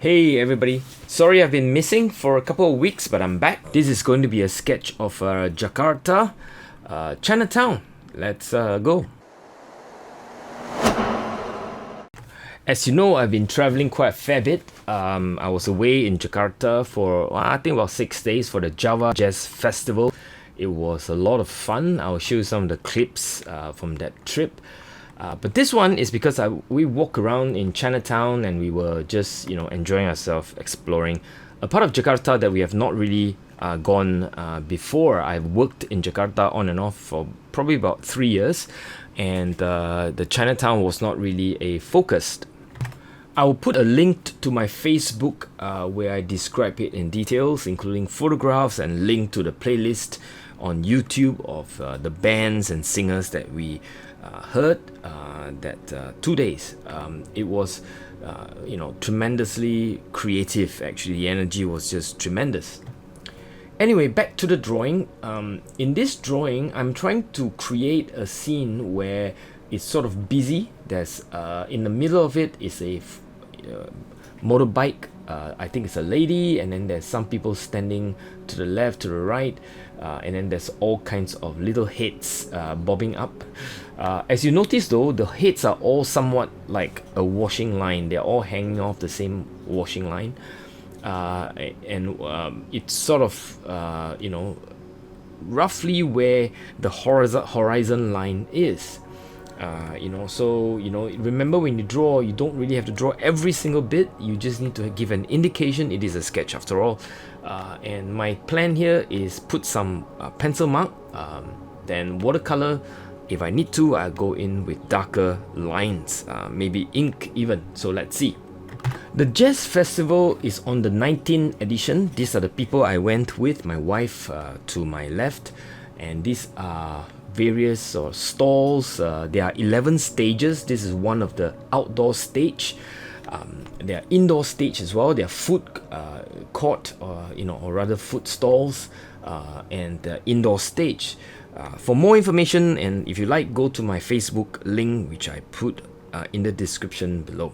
Hey everybody, sorry I've been missing for a couple of weeks, but I'm back. This is going to be a sketch of Jakarta Chinatown. Let's go. As you know, I've been traveling quite a fair bit. I was away in Jakarta for I think about 6 days for the Java Jazz Festival. It was a lot of fun. I'll show you some of the clips from that trip. But this one is because we walk around in Chinatown and we were just enjoying ourselves, exploring a part of Jakarta that we have not really gone before. I've worked in Jakarta on and off for probably about 3 years, and the Chinatown was not really a focus. I will put a link to my Facebook where I describe it in details, including photographs and link to the playlist on YouTube of the bands and singers that we heard that 2 days. It was tremendously creative. Actually, the energy was just tremendous. Anyway, back to the drawing. In this drawing, I'm trying to create a scene where it's sort of busy. There's in the middle of it is a motorbike. I think it's a lady, and then there's some people standing to the left, to the right, and then there's all kinds of little heads bobbing up. As you notice though, the heads are all somewhat like a washing line. They're all hanging off the same washing line, and it's sort of roughly where the horizon line is. Remember, when you draw, you don't really have to draw every single bit. You just need to give an indication. It is a sketch after all. And my plan here is put some pencil mark, then watercolor. If I need to, I'll go in with darker lines, maybe ink even. So let's see. The Jazz Festival is on the 19th edition. These are the people I went with, my wife to my left, and these are various stalls. There are 11 stages. This is one of the outdoor stage. There are indoor stage as well. There are food court, or rather food stalls, and indoor stage. For more information, and if you like, go to my Facebook link, which I put in the description below.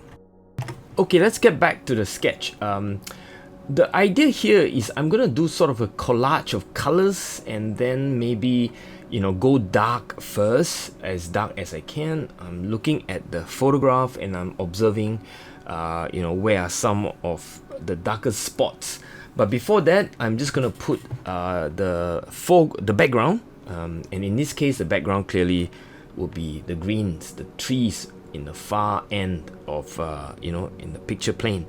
Okay, let's get back to the sketch. The idea here is I'm gonna do sort of a collage of colors, and then maybe go dark first, as dark as I can. I'm looking at the photograph and I'm observing where are some of the darkest spots. But before that, I'm just gonna put the background, and in this case the background clearly will be the greens, the trees in the far end of in the picture plane.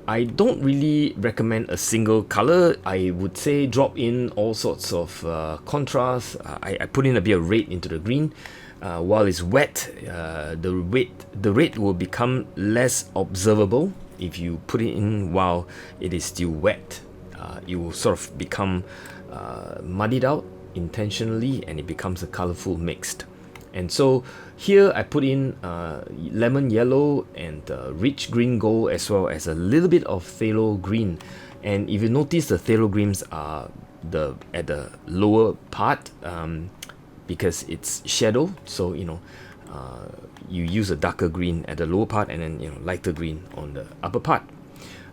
I don't really recommend a single color. I would say drop in all sorts of contrast. I put in a bit of red into the green. While it's wet, the red will become less observable if you put it in while it is still wet. It will sort of become muddied out intentionally, and it becomes a colorful mixed. And so here I put in lemon yellow and rich green gold, as well as a little bit of phthalo green. And if you notice, the phthalo greens are at the lower part, because it's shadow. So you use a darker green at the lower part, and then lighter green on the upper part.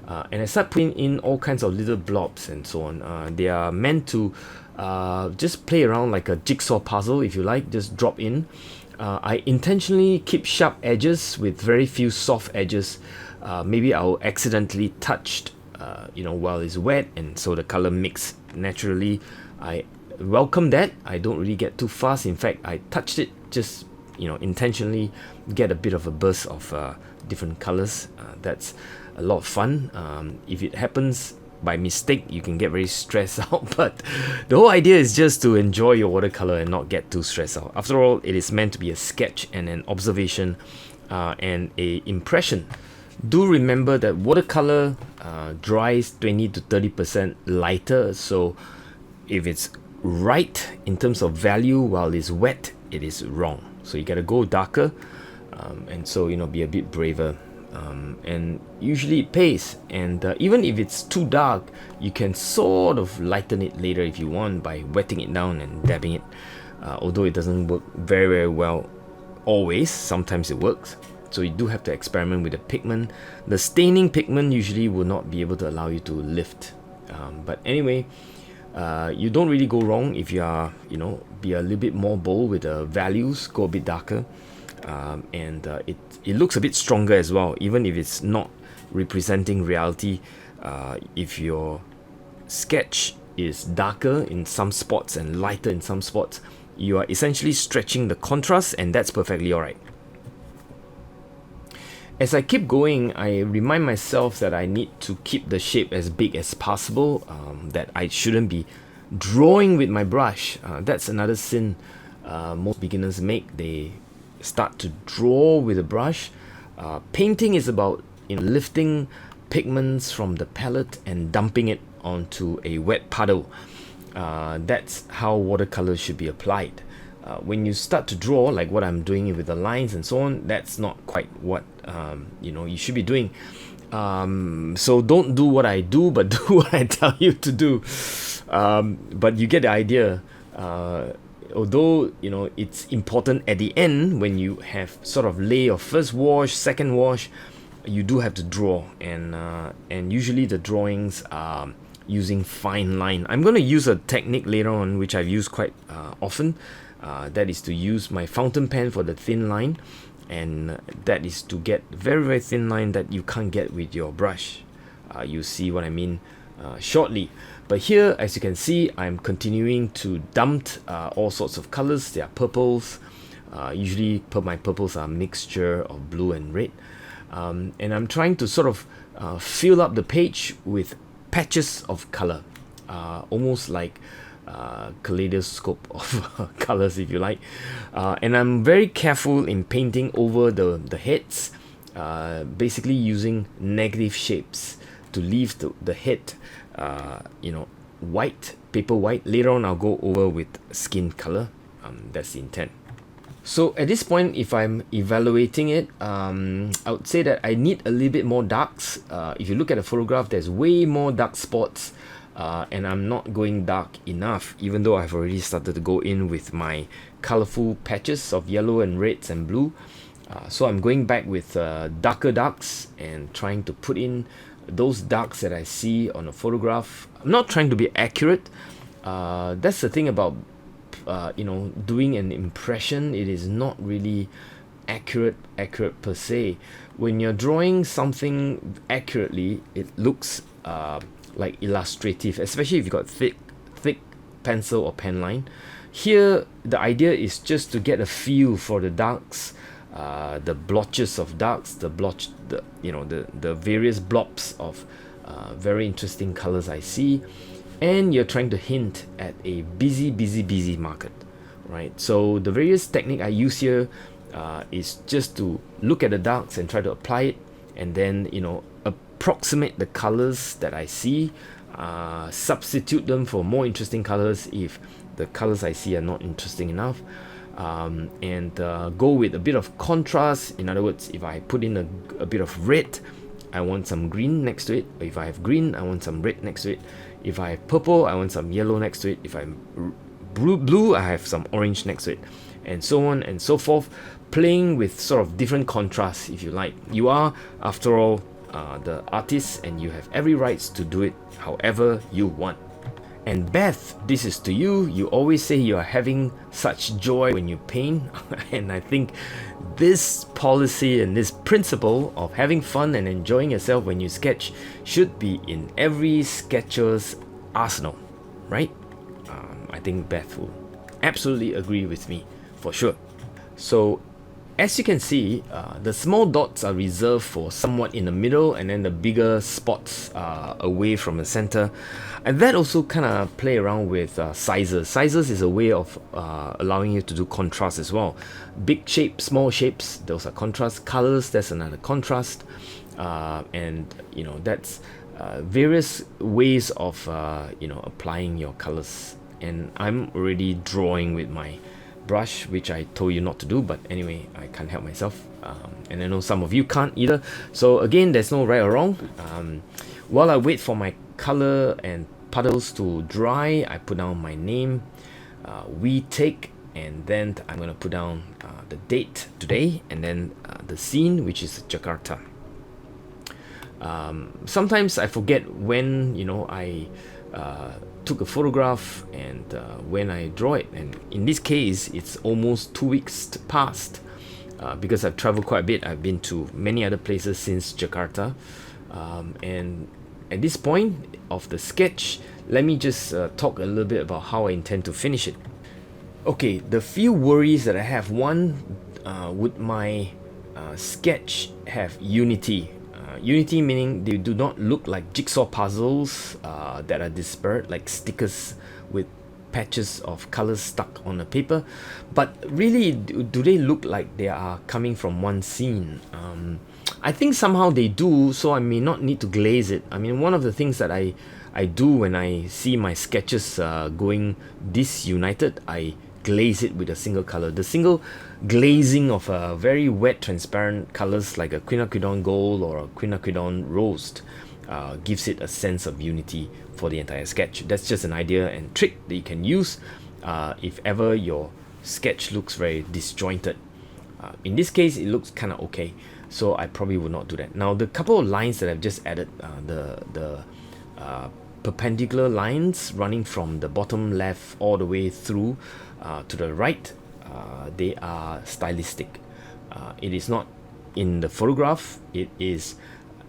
And I start putting in all kinds of little blobs and so on. They are meant to just play around like a jigsaw puzzle, if you like. Just drop in. I intentionally keep sharp edges with very few soft edges. Maybe I'll accidentally touched while it's wet, and so the color mix naturally. I welcome that. I don't really get too fast. In fact, I touched it just intentionally, get a bit of a burst of different colors. That's a lot of fun. If it happens by mistake, you can get very stressed out, but the whole idea is just to enjoy your watercolor and not get too stressed out. After all, it is meant to be a sketch and an observation and a impression. Do remember that watercolor dries 20 to 30% lighter, so if it's right in terms of value while it's wet, it is wrong. So you gotta go darker, and so be a bit braver. And usually it pays, and even if it's too dark, you can sort of lighten it later if you want by wetting it down and dabbing it, although it doesn't work very well always. Sometimes it works. so you do have to experiment with the pigment. The staining pigment usually will not be able to allow you to lift, but anyway, you don't really go wrong if you are, be a little bit more bold with the values, go a bit darker, and it looks a bit stronger as well, even if it's not representing reality. If your sketch is darker in some spots and lighter in some spots, you are essentially stretching the contrast, and that's perfectly alright. As I keep going, I remind myself that I need to keep the shape as big as possible, that I shouldn't be drawing with my brush. That's another sin most beginners make. They start to draw with a brush. Painting is about lifting pigments from the palette and dumping it onto a wet puddle. That's how watercolor should be applied. When you start to draw, like what I'm doing with the lines and so on, that's not quite what you should be doing. So don't do what I do, but do what I tell you to do. But you get the idea. Although it's important at the end when you have sort of lay your first wash, second wash, you do have to draw, and usually the drawings are using fine line. I'm going to use a technique later on which I've used quite often. That is to use my fountain pen for the thin line, and that is to get very, very thin line that you can't get with your brush. You see what I mean shortly. But here, as you can see, I'm continuing to dump all sorts of colors. There are purples. Usually my purples are a mixture of blue and red. And I'm trying to sort of fill up the page with patches of color, almost like kaleidoscope of colors, if you like. And I'm very careful in painting over the heads, basically using negative shapes to leave the head white, paper white. Later on I'll go over with skin color. That's the intent. So at this point, if I'm evaluating it, I would say that I need a little bit more darks. If you look at the photograph, there's way more dark spots, and I'm not going dark enough, even though I've already started to go in with my colorful patches of yellow and reds and blue. So I'm going back with darker darks and trying to put in those darks that I see on a photograph. I'm not trying to be accurate. That's the thing about doing an impression. It is not really accurate per se. When you're drawing something accurately, it looks like illustrative, especially if you've got thick pencil or pen line. Here the idea is just to get a feel for the darks, the blotches of darks, the various blobs of very interesting colors I see. And you're trying to hint at a busy market, right? So the various technique I use here is just to look at the darks and try to apply it, and then approximate the colors that I see, substitute them for more interesting colors if the colors I see are not interesting enough, and go with a bit of contrast. In other words, if I put in a bit of red, I want some green next to it. If I have green, I want some red next to it. If I have purple, I want some yellow next to it. If I'm blue, I have some orange next to it, and so on and so forth, playing with sort of different contrasts, if you like. You are, after all, the artist, and you have every right to do it however you want. And Beth, this is to you. You always say you are having such joy when you paint, and I think this policy and this principle of having fun and enjoying yourself when you sketch should be in every sketcher's arsenal, right? I think Beth will absolutely agree with me for sure. So as you can see, the small dots are reserved for somewhat in the middle, and then the bigger spots are away from the center. And that also kind of play around with sizes. Sizes is a way of allowing you to do contrast as well. Big shapes, small shapes, those are contrast. Colors, that's another contrast. And that's various ways of applying your colors. And I'm already drawing with my brush, which I told you not to do, but anyway, I can't help myself, and I know some of you can't either. So again, there's no right or wrong. While I wait for my color and puddles to dry, I put down my name. We take and then I'm going to put down the date today, and then the scene, which is Jakarta. Sometimes I forget when I took a photograph and when I draw it, and in this case it's almost 2 weeks past, because I've traveled quite a bit. I've been to many other places since Jakarta, and at this point of the sketch, let me just talk a little bit about how I intend to finish it. Okay, the few worries that I have: one, would my sketch have unity? Unity meaning they do not look like jigsaw puzzles that are disparate, like stickers with patches of colors stuck on a paper, but really do they look like they are coming from one scene? I think somehow they do, so I may not need to glaze it. I mean, one of the things that I do when I see my sketches going disunited, I glaze it with a single color. The single glazing of a very wet transparent colors like a quinacridone gold or a quinacridone rose gives it a sense of unity for the entire sketch. That's just an idea and trick that you can use if ever your sketch looks very disjointed. In this case, it looks kind of okay, so I probably would not do that. Now, the couple of lines that I've just added, the perpendicular lines running from the bottom left all the way through to the right, they are stylistic. It is not in the photograph, it is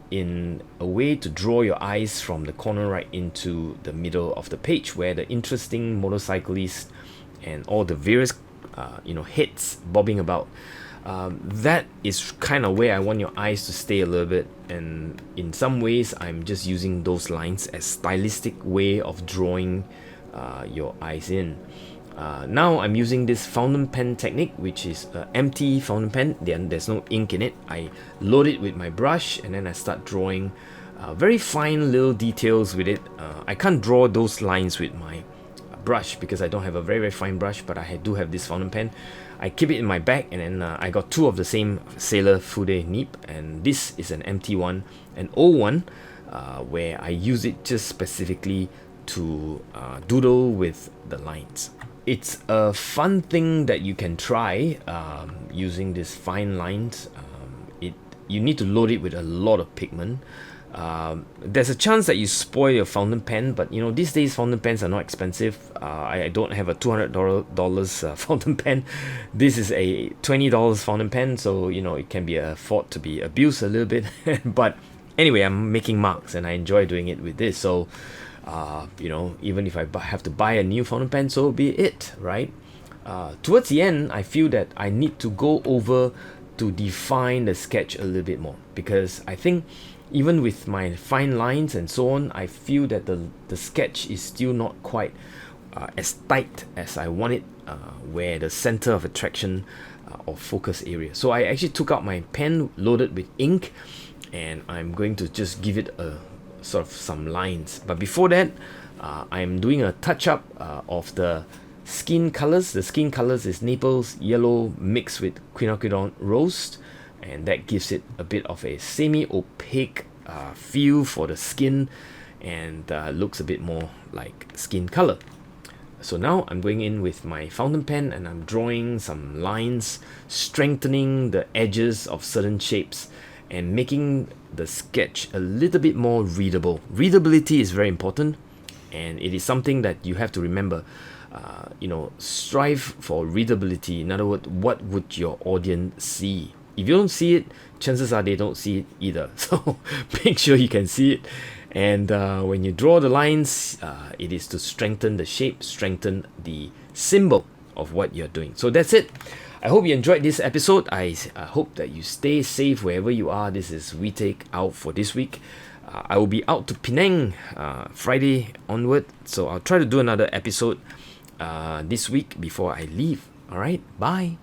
in a way to draw your eyes from the corner right into the middle of the page, where the interesting motorcyclist and all the various heads bobbing about, that is kind of where I want your eyes to stay a little bit. And in some ways I'm just using those lines as stylistic way of drawing your eyes in. Now I'm using this fountain pen technique, which is an empty fountain pen. There's no ink in it. I load it with my brush and then I start drawing very fine little details with it. I can't draw those lines with my brush because I don't have a very fine brush, but I do have this fountain pen. I keep it in my bag, and then I got two of the same Sailor Fude nib, and this is an empty one, an old one, where I use it just specifically to doodle with the lines. It's a fun thing that you can try using these fine lines. You need to load it with a lot of pigment. There's a chance that you spoil your fountain pen, but these days fountain pens are not expensive. I don't have a $200 fountain pen. This is a $20 fountain pen, so it can be afford to be abused a little bit. But anyway, I'm making marks and I enjoy doing it with this. So even if I have to buy a new fountain pen, so be it, right? Towards the end, I feel that I need to go over to define the sketch a little bit more, because I think even with my fine lines and so on, I feel that the sketch is still not quite as tight as I want it, where the center of attraction or focus area. So I actually took out my pen loaded with ink, and I'm going to just give it a sort of some lines. But before that, I'm doing a touch up of the skin colors. The skin colors is Naples yellow mixed with quinacridone rose, and that gives it a bit of a semi-opaque feel for the skin, and looks a bit more like skin color. So now I'm going in with my fountain pen and I'm drawing some lines, strengthening the edges of certain shapes and making the sketch a little bit more readable. Readability is very important, and it is something that you have to remember. Strive for readability. In other words, what would your audience see? If you don't see it, chances are they don't see it either. So make sure you can see it. And when you draw the lines, it is to strengthen the shape, strengthen the symbol of what you're doing. So that's it. I hope you enjoyed this episode. I hope that you stay safe wherever you are. This is We Take Out for this week. I will be out to Penang Friday onward. So I'll try to do another episode this week before I leave. All right, bye.